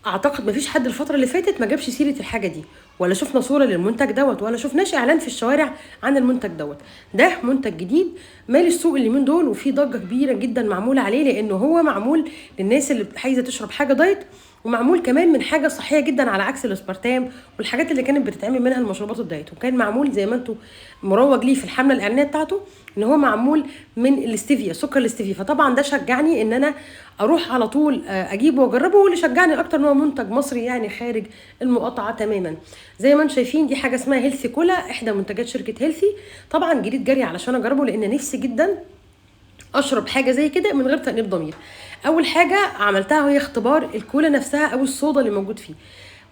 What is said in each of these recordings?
اعتقد مفيش حد الفتره اللي فاتت ما جابش سيره الحاجه دي، ولا شفنا صوره للمنتج دوت، ولا شفناش اعلان في الشوارع عن المنتج دوت. ده منتج جديد مال السوق اليومين دول، وفي ضجه كبيره جدا معموله عليه، لانه هو معمول للناس اللي عايزه تشرب حاجه دايت، ومعمول كمان من حاجه صحيه جدا على عكس الاسبرتام والحاجات اللي كانت بتتعمل منها المشروبات الدايت. وكان معمول زي ما انتم مروج ليه في الحمله الاعلانيه بتاعته ان هو معمول من الاستيفيا، سكر الاستيفيا. فطبعا ده شجعني ان انا اروح على طول اجيبه واجربه، واللي شجعني اكتر ان هو منتج مصري يعني خارج المقاطعه تماما. زي ما انتم شايفين دي حاجه اسمها هيلثي كولا، احدى منتجات شركه هيلثي. طبعا جريت جري علشان اجربه لان نفسي جدا اشرب حاجه زي كده من غير تأنيب ضمير. اول حاجه عملتها هي اختبار الكولا نفسها او الصودا اللي موجود فيه.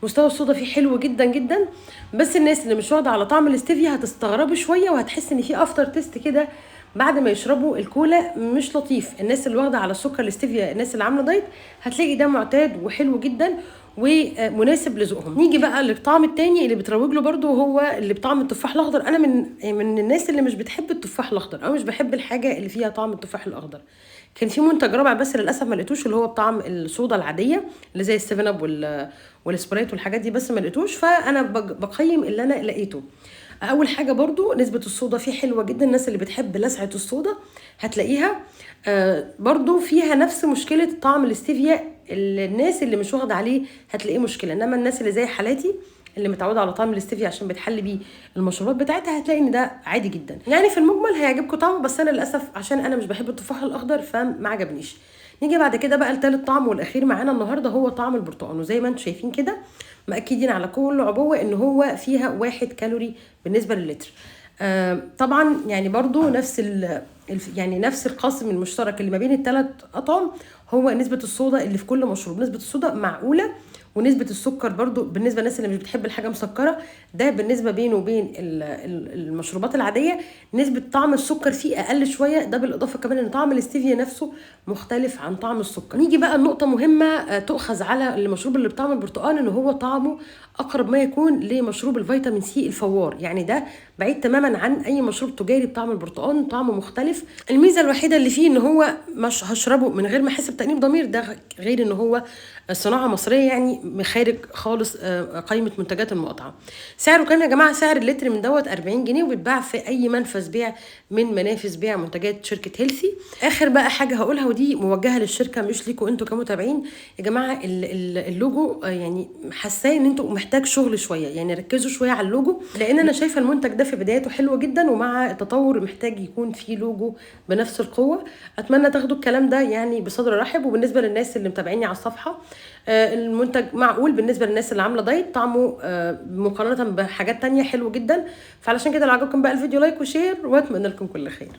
مستوى الصودا فيه حلو جدا جدا، بس الناس اللي مش واخده على طعم الاستيفيا هتستغربوا شويه، وهتحس ان في افتر تيست كده بعد ما يشربوا الكولا مش لطيف. الناس اللي واخده على السكر الاستيفيا، الناس اللي عامله دايت، هتلاقي ده معتاد وحلو جدا ومناسب لذوقهم. نيجي بقى للطعم التاني اللي بتروج له برده، هو اللي بطعم التفاح الاخضر. انا من الناس اللي مش بتحب التفاح الاخضر، او مش بحب الحاجه اللي فيها طعم التفاح الاخضر. كان في منتج رابع بس للاسف ما لقيتوش، اللي هو بطعم الصودا العاديه اللي زي السيفن اب والسبرايت والحاجات دي، بس ما لقيتوش. فانا بقيم اللي انا لقيته. اول حاجه برضو نسبه الصودا فيه حلوه جدا، الناس اللي بتحب لسعه الصودا هتلاقيها. برضو فيها نفس مشكله طعم الاستيفيا، الناس اللي مش واخده عليه هتلاقيه مشكله، انما الناس اللي زي حالاتي اللي متعوده على طعم الاستيفيا عشان بتحل بيه المشروبات بتاعتها هتلاقي ان ده عادي جدا. يعني في المجمل هيعجبكم طعمه، بس انا للاسف عشان انا مش بحب التفاح الاخضر فما عجبنيش. نيجي بعد كده بقى لتالت طعم والاخير معانا النهارده، هو طعم البرتقال. وزي ما انتم شايفين كده مأكدين على كل عبوه ان هو فيها 1 كالوري بالنسبه للتر. طبعا يعني برضو يعني نفس القاسم المشترك اللي ما بين الثلاث اطعم هو نسبه الصودا اللي في كل مشروب. نسبه الصودا معقوله، ونسبه السكر برضو بالنسبه للناس اللي مش بتحب الحاجه مسكره، ده بالنسبه بينه وبين المشروبات العاديه نسبه طعم السكر فيه اقل شويه. ده بالاضافه كمان ان طعم الاستيفيا نفسه مختلف عن طعم السكر. نيجي بقى النقطه مهمه تؤخذ على المشروب اللي بطعم البرتقال، ان هو طعمه اقرب ما يكون لمشروب الفيتامين سي الفوار. يعني ده بعيد تماما عن اي مشروب تجاري بطعم البرتقال، طعمه مختلف. الميزه الوحيده اللي فيه ان هو مش هشربه من غير ما احس بتأنيب ضمير، ده غير ان هو صناعه مصريه يعني خارج خالص قائمه منتجات المقاطعه. سعره كام يا جماعه؟ سعر اللتر من دوت 40 جنيه، وبيتباع في اي منفذ بيع من منافذ بيع منتجات شركه هيلثي. اخر بقى حاجه هقولها، ودي موجهه للشركه مش ليكوا انتوا كمتابعين يا جماعه، اللوجو يعني حاساه ان انتوا محتاج شغل شويه، يعني ركزوا شويه على اللوجو، لان انا شايفه المنتج ده في بدايته حلو جدا، ومع التطور محتاج يكون فيه لوجو بنفس القوه. اتمنى تاخدوا الكلام ده يعني بصدر رحب. وبالنسبه للناس اللي متابعيني على الصفحه، المنتج معقول بالنسبه للناس اللي عامله دايت، طعمه مقارنه بحاجات تانية حلو جدا. فعلشان كده لو عجبكم بقى الفيديو لايك وشير، واتمنى لكم كل خير.